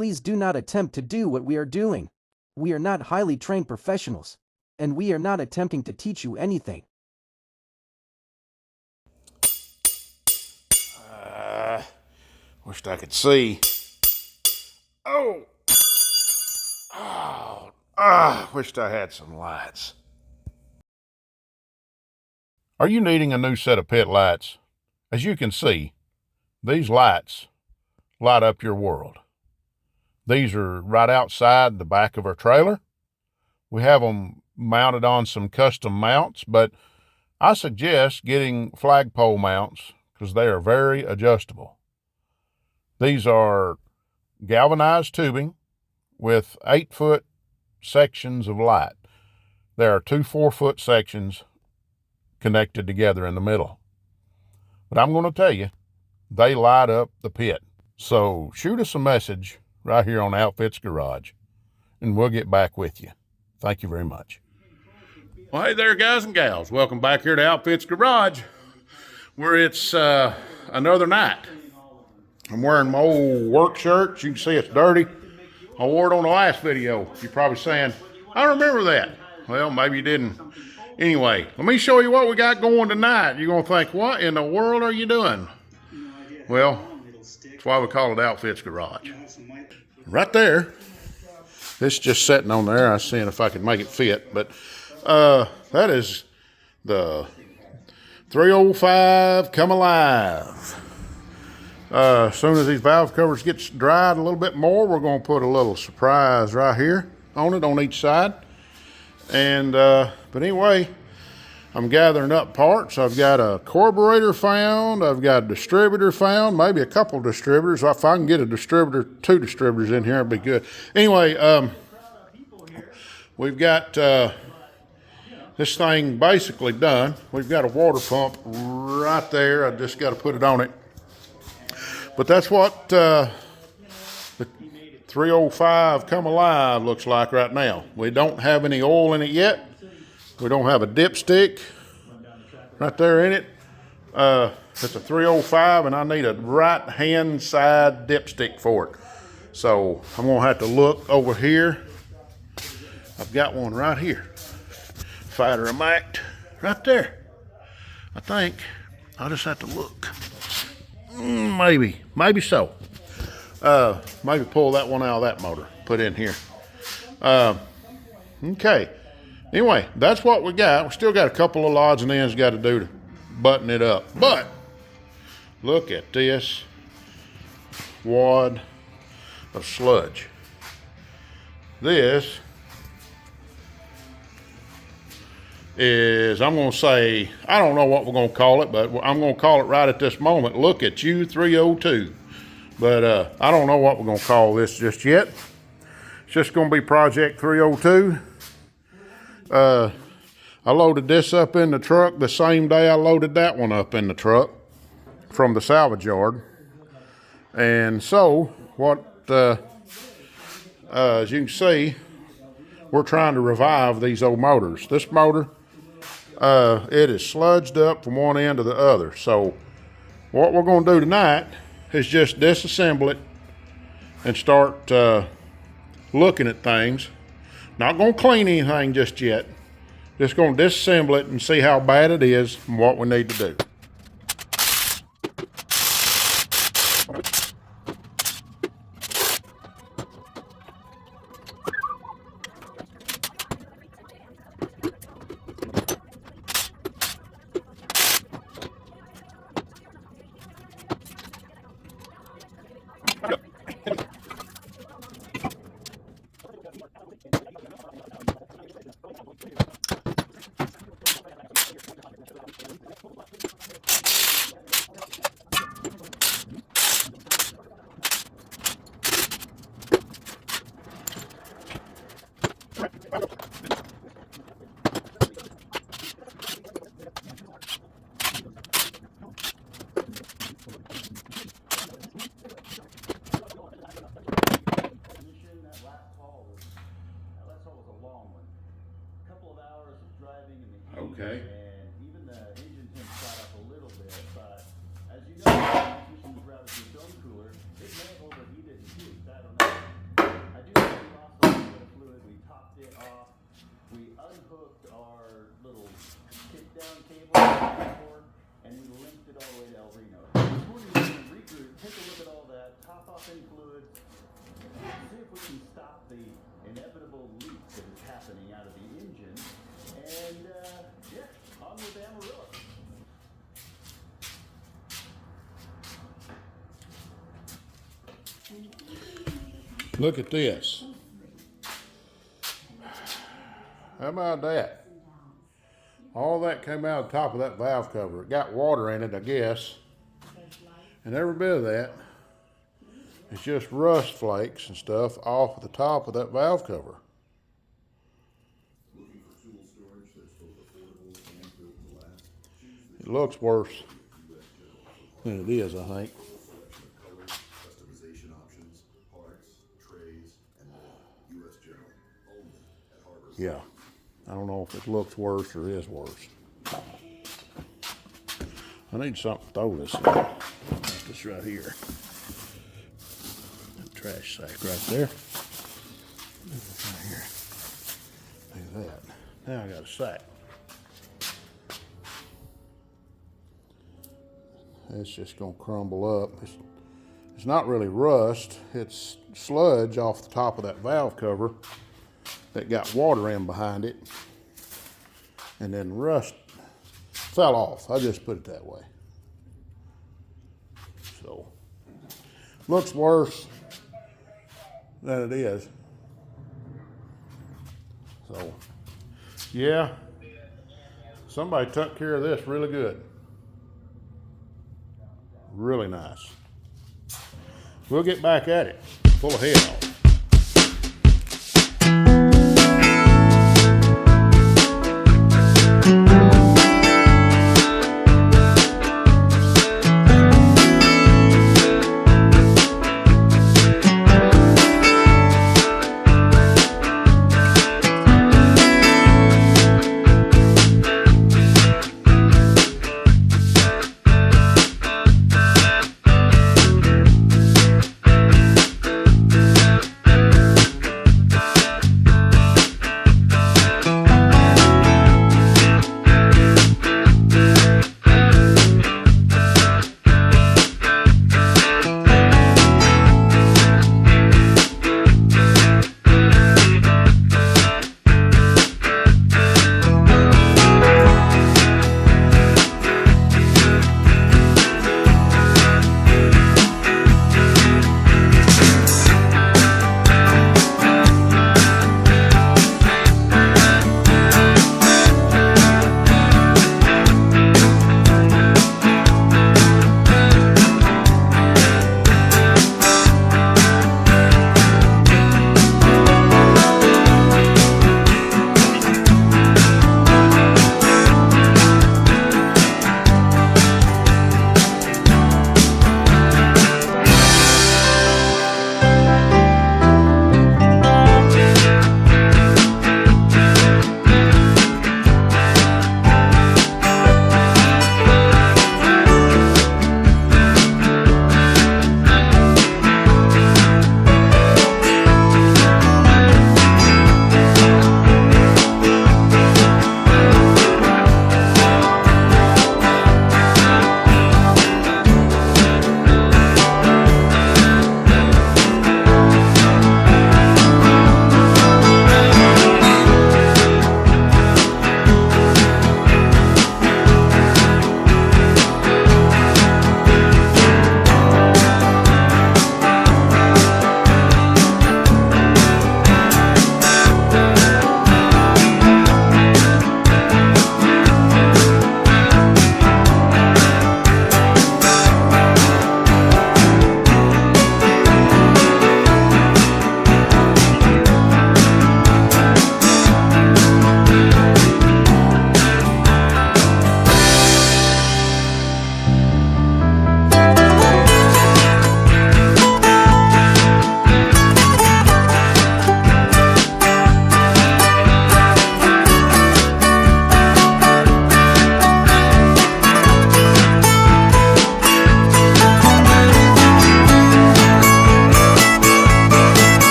Please do not attempt to do what we are doing. We are not highly trained professionals, and we are not attempting to teach you anything. Wished I could see. Wished I had some lights. Are you needing a new set of pit lights? As you can see, these lights light up your world. These are right outside the back of our trailer. We have them mounted on some custom mounts, but I suggest getting flagpole mounts because they are very adjustable. These are galvanized tubing with 8-foot sections of light. There are 2 4-foot sections connected together in the middle. But I'm going to tell you, they light up the pit. So shoot us a message right here on Outfits Garage, and we'll get back with you. Thank you very much. Well, hey there, guys and gals. Welcome back here to Outfits Garage, where it's another night. I'm wearing my old work shirt. You can see it's dirty. I wore it on the last video. You're probably saying, I remember that. Well, maybe you didn't. Anyway, let me show you what we got going tonight. You're going to think, what in the world are you doing? Well, that's why we call it Outfits Garage. Right there. This is just sitting on there. I was seeing if I could make it fit. But that is the 305 Come Alive. As soon as these valve covers get dried a little bit more, we're going to put a little surprise right here on it on each side. And but anyway, I'm gathering up parts. I've got a carburetor found. I've got a distributor found, maybe a couple distributors. If I can get a distributor, 2 distributors in here, it'd be good. Anyway, we've got this thing basically done. We've got a water pump right there. I just got to put it on it. But that's what the 305 Come Alive looks like right now. We don't have any oil in it yet. We don't have a dipstick right there in it. It's a 305 and I need a right hand side dipstick for it. So I'm gonna have to look over here. I've got one right here. Fighter Mac right there. I think I'll just have to look. Maybe so. Maybe pull that one out of that motor, put in here. Okay. Anyway, that's what we got. We still got a couple of odds and ends got to do to button it up. But look at this wad of sludge. This is, I'm going to say, I don't know what we're going to call it, but I'm going to call it right at this moment. Look at you 302. But I don't know what we're going to call this just yet. It's just going to be Project 302. I loaded this up in the truck the same day I loaded that one up in the truck from the salvage yard. And so, what, as you can see, we're trying to revive these old motors. This motor, it is sludged up from one end to the other. So what we're going to do tonight is just disassemble it and start looking at things. Not going to clean anything just yet. Just going to disassemble it and see how bad it is and what we need to do. soften fluids, see if we can stop the inevitable leak that is happening out of the engine, and yeah, on with Amarillo. Look at this. How about that? All that came out of the top of that valve cover. It got water in it, I guess. And every bit of that is just rust flakes and stuff off of the top of that valve cover. It looks worse than it is, I think. Yeah, I don't know if it looks worse or is worse. I need something to throw this in. Put this right here. Trash sack right there. Right here. Look at that. Now I got a sack. It's just gonna crumble up. It's not really rust. It's sludge off the top of that valve cover that got water in behind it, and then rust fell off. I just put it that way. So, looks worse than it is. So, yeah, somebody took care of this really good. Really nice. We'll get back at it. Pull a head off.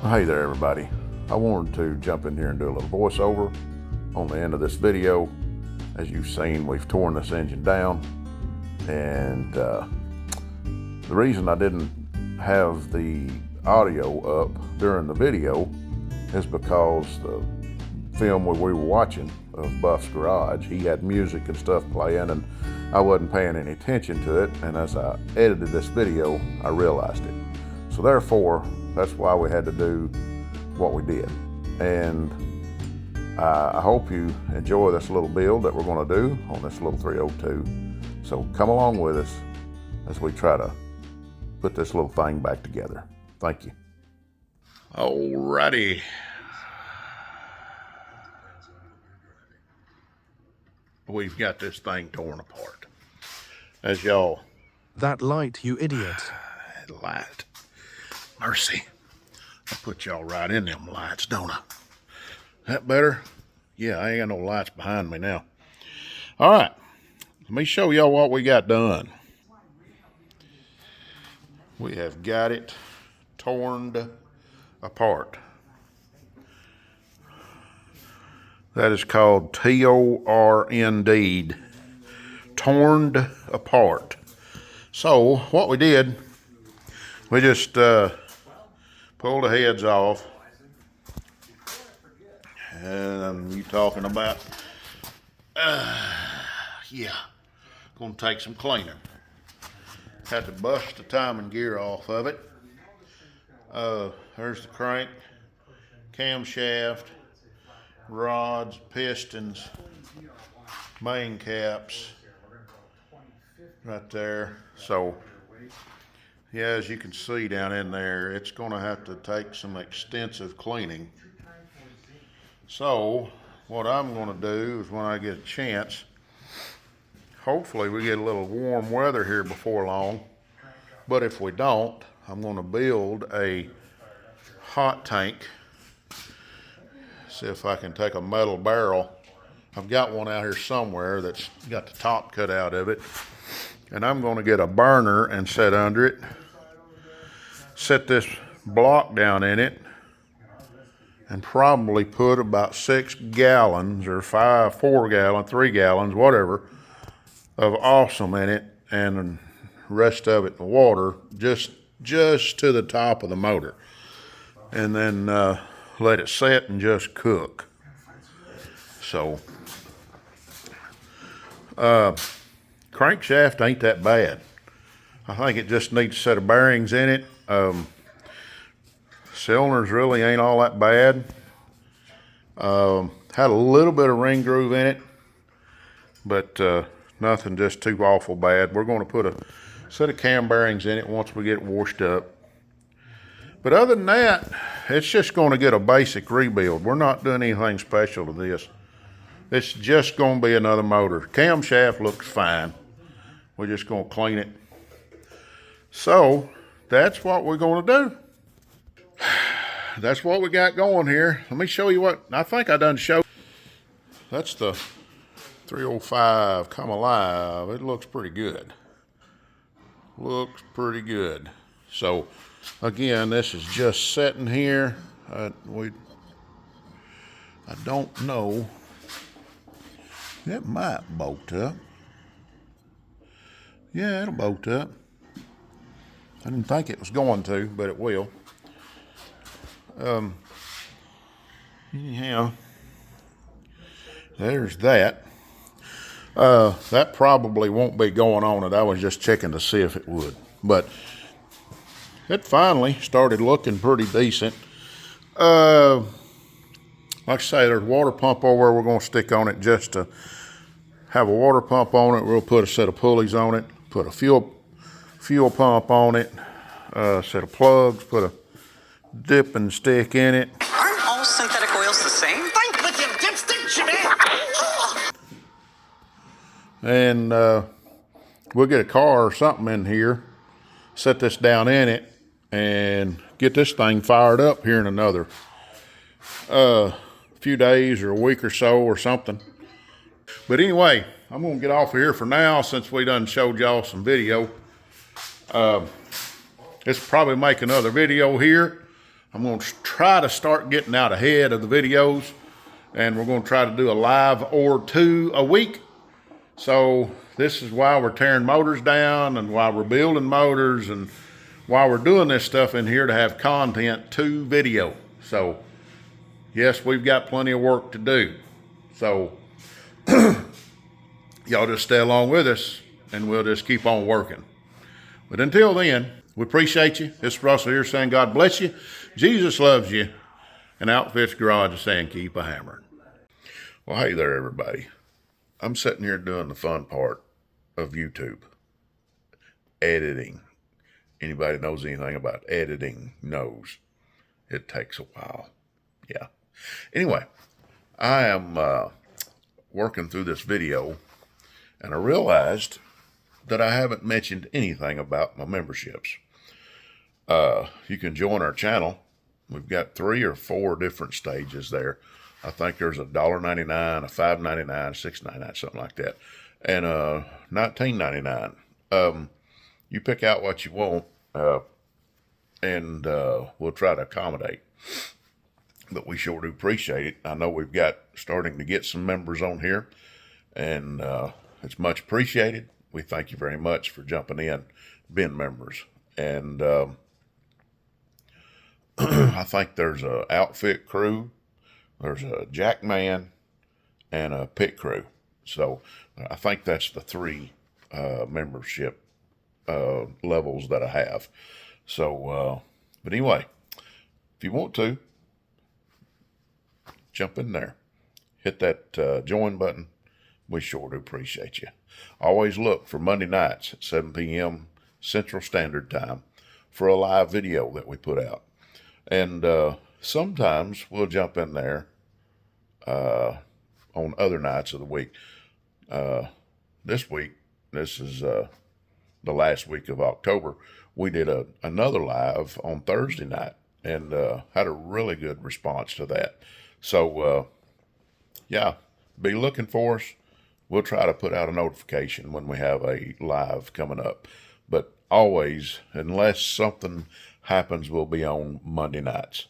Hey there, everybody. I wanted to jump in here and do a little voiceover on the end of this video. As you've seen, we've torn this engine down, and the reason I didn't have the audio up during the video is because the film we were watching of Buff's garage, he had music and stuff playing, and I wasn't paying any attention to it, and as I edited this video, I realized it. So therefore, that's why we had to do what we did. And I hope you enjoy this little build that we're going to do on this little 302. So come along with us as we try to put this little thing back together. Thank you. Alrighty. We've got this thing torn apart. As y'all... That light, you idiot. That light. Mercy. I put y'all right in them lights, don't I? That better? Yeah, I ain't got no lights behind me now. All right. Let me show y'all what we got done. We have got it torn apart. That is called T-O-R-N-D. Torn apart. So, what we did, we just pulled the heads off. And you talking about, yeah, gonna take some cleaning. Had to bust the timing gear off of it. There's the crank, camshaft, rods, pistons, main caps, right there. So, yeah, as you can see down in there, it's gonna have to take some extensive cleaning. So, what I'm gonna do is when I get a chance, hopefully we get a little warm weather here before long, but if we don't, I'm gonna build a hot tank. See if I can take a metal barrel. I've got one out here somewhere that's got the top cut out of it, and I'm gonna get a burner and set under it, set this block down in it, and probably put about 6 gallons or 4 gallons, 3 gallons, whatever, of awesome in it, and the rest of it in water, just to the top of the motor. And then let it set and just cook. So, crankshaft ain't that bad. I think it just needs a set of bearings in it. Cylinders really ain't all that bad. Had a little bit of ring groove in it, but nothing just too awful bad. We're going to put a set of cam bearings in it once we get it washed up. But other than that, it's just going to get a basic rebuild. We're not doing anything special to this. It's just going to be another motor. Camshaft looks fine. We're just going to clean it. So that's what we're going to do. That's what we got going here. Let me show you what I think I done showed. That's the 305 Come Alive. It looks pretty good. Looks pretty good. So again, this is just sitting here. I don't know. It might bolt up. Yeah, it'll bolt up. I didn't think it was going to, but it will. Yeah, there's that. That probably won't be going on it. I was just checking to see if it would, but it finally started looking pretty decent. Like I say, there's a water pump over we're going to stick on it just to have a water pump on it. We'll put a set of pulleys on it, put a fuel pump on it, a set of plugs, put a dipping stick in it. Aren't all synthetic oils the same? Think with your dipstick, Jimmy! And we'll get a car or something in here, set this down in it, and get this thing fired up here in another few days or a week or so or something. But anyway, I'm going to get off of here for now since we done showed y'all some video. Let's probably make another video here. I'm going to try to start getting out ahead of the videos, and we're going to try to do a live or two a week. So this is why we're tearing motors down and why we're building motors and why we're doing this stuff in here, to have content to video. So yes, we've got plenty of work to do. So y'all just stay along with us and we'll just keep on working. But until then, we appreciate you. This is Russell here saying God bless you. Jesus loves you. And Outfits Garage is saying keep a hammering. Well, hey there, everybody. I'm sitting here doing the fun part of YouTube. Editing. Anybody knows anything about editing knows it takes a while. Yeah. Anyway, I am working through this video, and I realized that I haven't mentioned anything about my memberships. You can join our channel. We've got 3 or 4 different stages there. I think there's a $1.99, a $5.99, $6.99, something like that, and $19.99. You pick out what you want, and we'll try to accommodate. But we sure do appreciate it. I know we've got starting to get some members on here, and it's much appreciated. We thank you very much for jumping in, being members. And I think there's a outfit crew, there's a jackman, and a pit crew. So I think that's the 3 membership levels that I have. So, but anyway, if you want to, jump in there, hit that join button. We sure do appreciate you. Always look for Monday nights at 7 p.m. Central Standard Time for a live video that we put out. And sometimes we'll jump in there on other nights of the week. This week, this is the last week of October, we did another live on Thursday night, and had a really good response to that. So, yeah, be looking for us. We'll try to put out a notification when we have a live coming up. But always, unless something happens, we'll be on Monday nights.